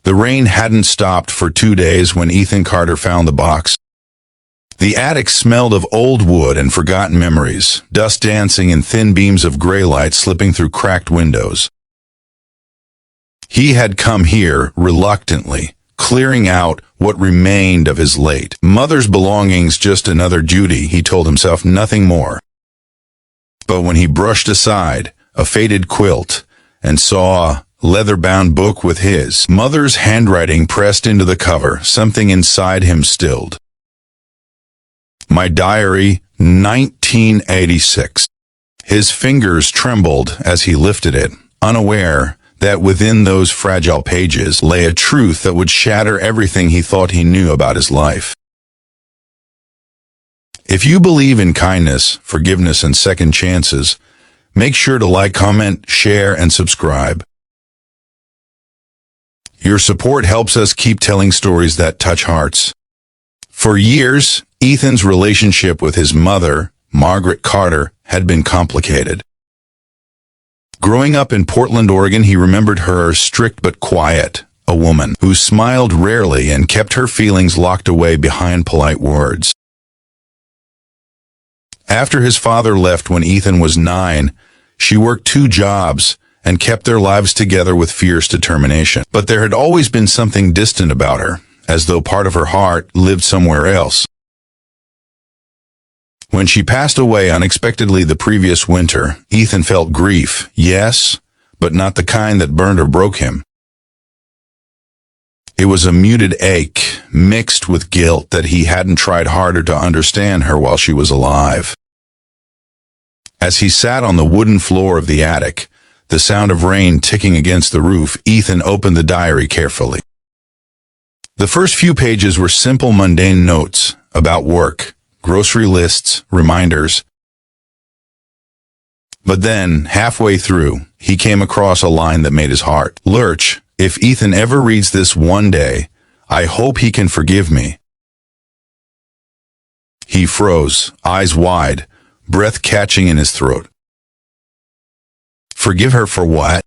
The rain hadn't stopped for 2 days when Ethan Carter found the box. The attic smelled of old wood and forgotten memories, dust dancing in thin beams of gray light slipping through cracked windows. He had come here reluctantly, clearing out what remained of his late mother's belongings, just another duty, he told himself, nothing more. But when he brushed aside a faded quilt and saw a leather-bound book with his mother's handwriting pressed into the cover, something inside him stilled. My diary, 1986. His fingers trembled as he lifted it, unaware that within those fragile pages lay a truth that would shatter everything he thought he knew about his life. If you believe in kindness, forgiveness, and second chances, make sure to like, comment, share, and subscribe. Your support helps us keep telling stories that touch hearts. For years, Ethan's relationship with his mother, Margaret Carter, had been complicated. Growing up in Portland, Oregon, he remembered her strict but quiet, a woman who smiled rarely and kept her feelings locked away behind polite words. After his father left when Ethan was 9, she worked 2 jobs and kept their lives together with fierce determination. But there had always been something distant about her, as though part of her heart lived somewhere else. When she passed away unexpectedly the previous winter, Ethan felt grief, yes, but not the kind that burned or broke him. It was a muted ache, mixed with guilt that he hadn't tried harder to understand her while she was alive. As he sat on the wooden floor of the attic, the sound of rain ticking against the roof, Ethan opened the diary carefully. The first few pages were simple, mundane notes about work, grocery lists, reminders. But then, halfway through, he came across a line that made his heart lurch. If Ethan ever reads this one day, I hope he can forgive me. He froze, eyes wide, breath catching in his throat. Forgive her for what?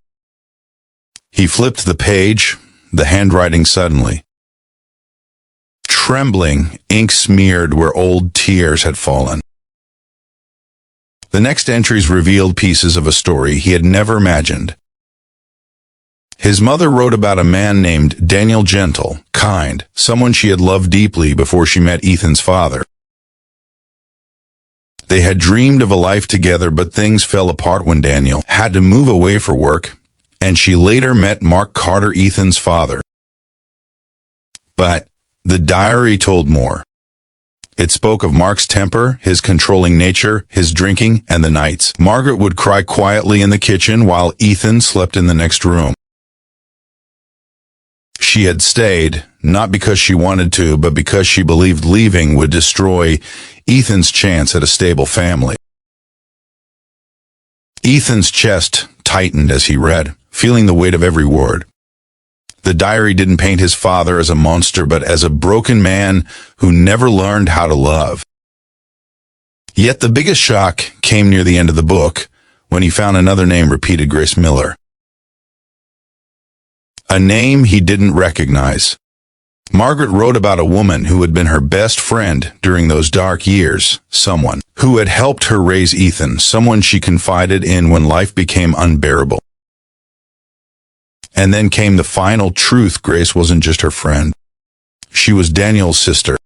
He flipped the page, the handwriting suddenly trembling, ink smeared where old tears had fallen. The next entries revealed pieces of a story he had never imagined. His mother wrote about a man named Daniel, gentle, kind, someone she had loved deeply before she met Ethan's father. They had dreamed of a life together, but things fell apart when Daniel had to move away for work, and she later met Mark Carter, Ethan's father. But the diary told more. It spoke of Mark's temper, his controlling nature, his drinking, and the nights Margaret would cry quietly in the kitchen while Ethan slept in the next room. She had stayed, not because she wanted to, but because she believed leaving would destroy Ethan's chance at a stable family. Ethan's chest tightened as he read, feeling the weight of every word. The diary didn't paint his father as a monster, but as a broken man who never learned how to love. Yet the biggest shock came near the end of the book, when he found another name repeated: Grace Miller. A name he didn't recognize. Margaret wrote about a woman who had been her best friend during those dark years, someone who had helped her raise Ethan, someone she confided in when life became unbearable. And then came the final truth: Grace wasn't just her friend. She was Daniel's sister.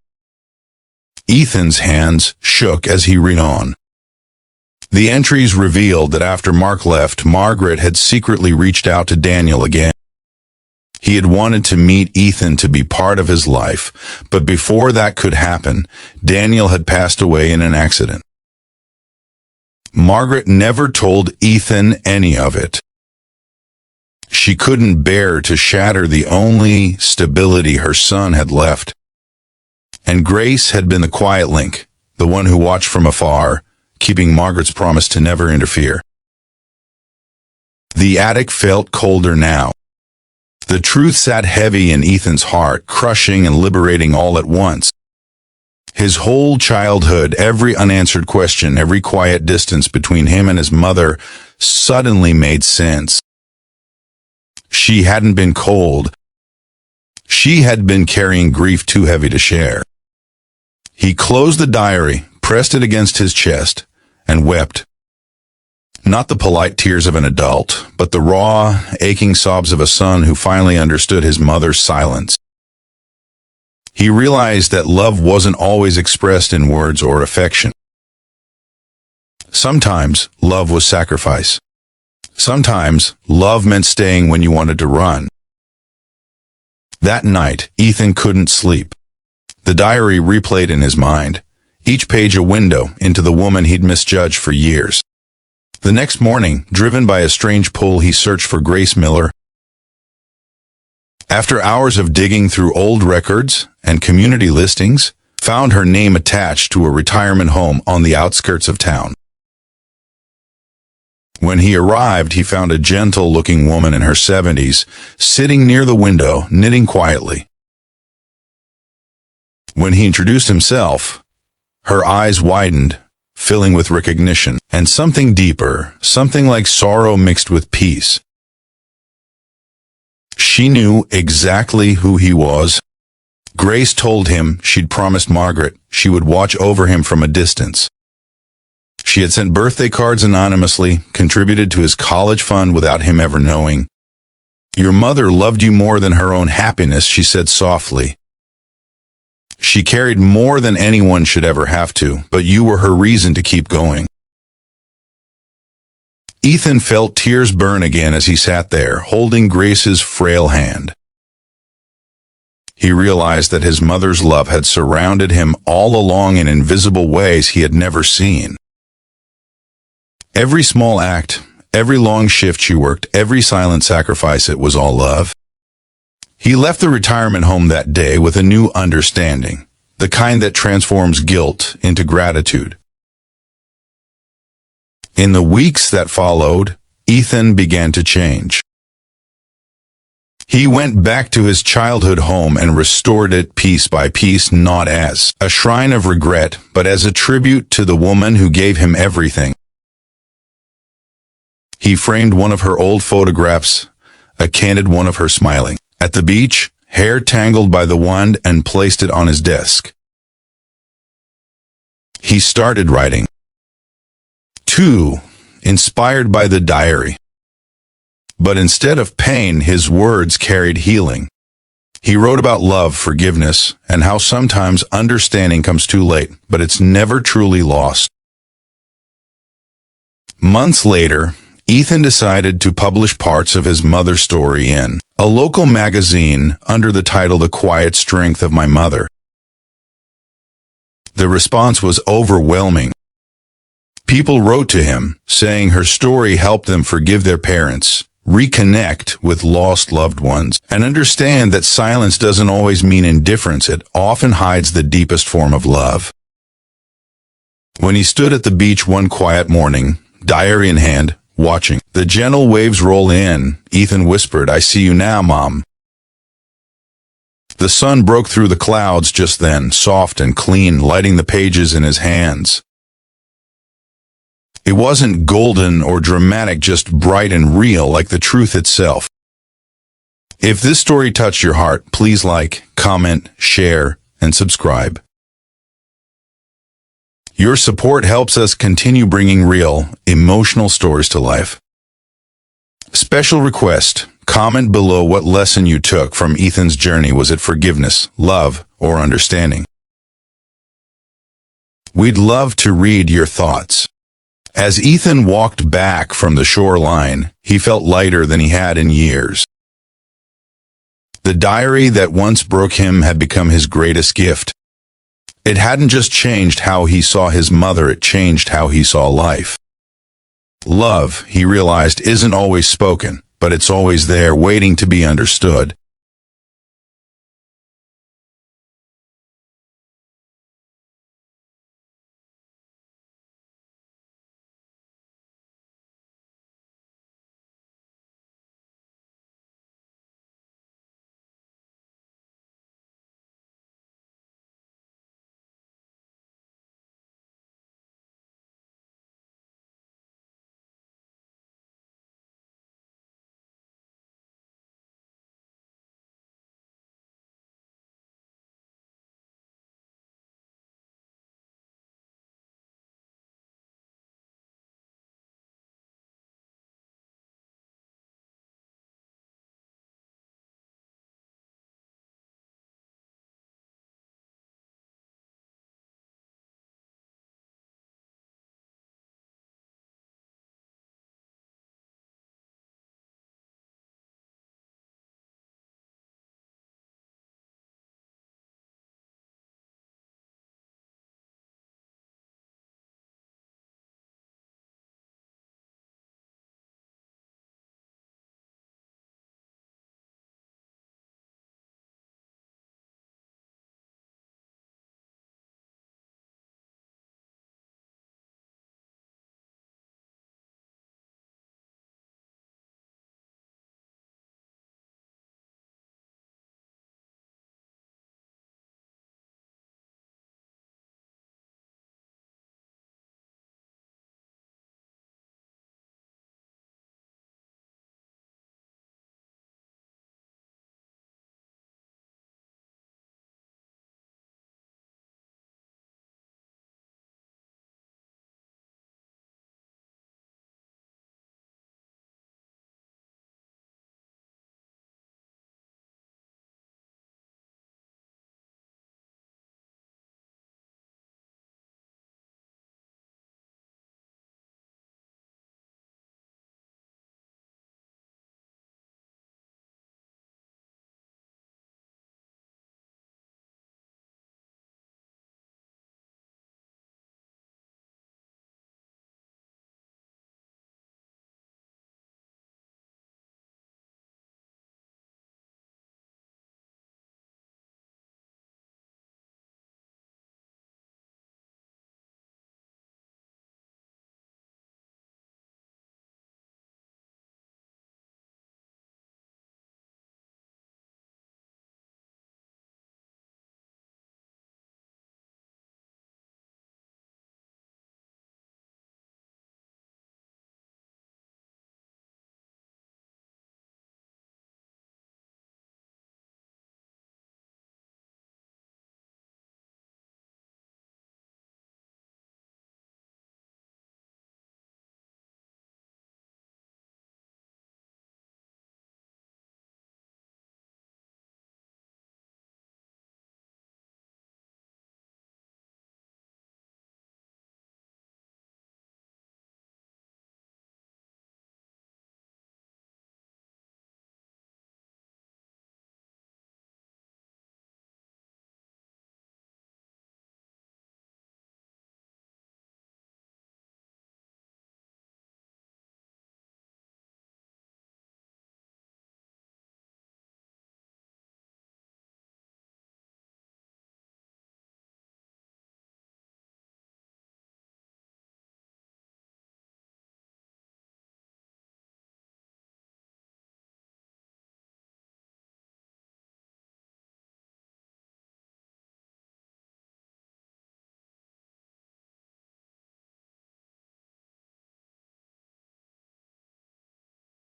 Ethan's hands shook as he read on. The entries revealed that after Mark left, Margaret had secretly reached out to Daniel again. He had wanted to meet Ethan, to be part of his life, but before that could happen, Daniel had passed away in an accident. Margaret never told Ethan any of it. She couldn't bear to shatter the only stability her son had left. And Grace had been the quiet link, the one who watched from afar, keeping Margaret's promise to never interfere. The attic felt colder now. The truth sat heavy in Ethan's heart, crushing and liberating all at once. His whole childhood, every unanswered question, every quiet distance between him and his mother suddenly made sense. She hadn't been cold. She had been carrying grief too heavy to share. He closed the diary, pressed it against his chest, and wept. Not the polite tears of an adult, but the raw, aching sobs of a son who finally understood his mother's silence. He realized that love wasn't always expressed in words or affection. Sometimes, love was sacrifice. Sometimes, love meant staying when you wanted to run. That night, Ethan couldn't sleep. The diary replayed in his mind, each page a window into the woman he'd misjudged for years. The next morning, driven by a strange pull, he searched for Grace Miller. After hours of digging through old records and community listings, found her name attached to a retirement home on the outskirts of town. When he arrived, he found a gentle-looking woman in her 70s, sitting near the window, knitting quietly. When he introduced himself, her eyes widened, filling with recognition, and something deeper, something like sorrow mixed with peace. She knew exactly who he was. Grace told him she'd promised Margaret she would watch over him from a distance. She had sent birthday cards anonymously, contributed to his college fund without him ever knowing. "Your mother loved you more than her own happiness," she said softly. "She carried more than anyone should ever have to, but you were her reason to keep going." Ethan felt tears burn again as he sat there, holding Grace's frail hand. He realized that his mother's love had surrounded him all along in invisible ways he had never seen. Every small act, every long shift she worked, every silent sacrifice, it was all love. He left the retirement home that day with a new understanding, the kind that transforms guilt into gratitude. In the weeks that followed, Ethan began to change. He went back to his childhood home and restored it piece by piece, not as a shrine of regret, but as a tribute to the woman who gave him everything. He framed one of her old photographs, a candid one of her smiling at the beach, hair tangled by the wind, and placed it on his desk. He started writing. Too, inspired by the diary. But instead of pain, his words carried healing. He wrote about love, forgiveness, and how sometimes understanding comes too late, but it's never truly lost. Months later, Ethan decided to publish parts of his mother's story in a local magazine under the title "The Quiet Strength of My Mother." The response was overwhelming. People wrote to him, saying her story helped them forgive their parents, reconnect with lost loved ones, and understand that silence doesn't always mean indifference. It often hides the deepest form of love. When he stood at the beach one quiet morning, diary in hand, watching the gentle waves roll in, Ethan whispered, "I see you now, Mom." The sun broke through the clouds just then, soft and clean, lighting the pages in his hands. It wasn't golden or dramatic, just bright and real, like the truth itself. If this story touched your heart, please like, comment, share, and subscribe. Your support helps us continue bringing real, emotional stories to life. Special request, comment below what lesson you took from Ethan's journey. Was it forgiveness, love, or understanding? We'd love to read your thoughts. As Ethan walked back from the shoreline, he felt lighter than he had in years. The diary that once broke him had become his greatest gift. It hadn't just changed how he saw his mother, it changed how he saw life. Love, he realized, isn't always spoken, but it's always there, waiting to be understood.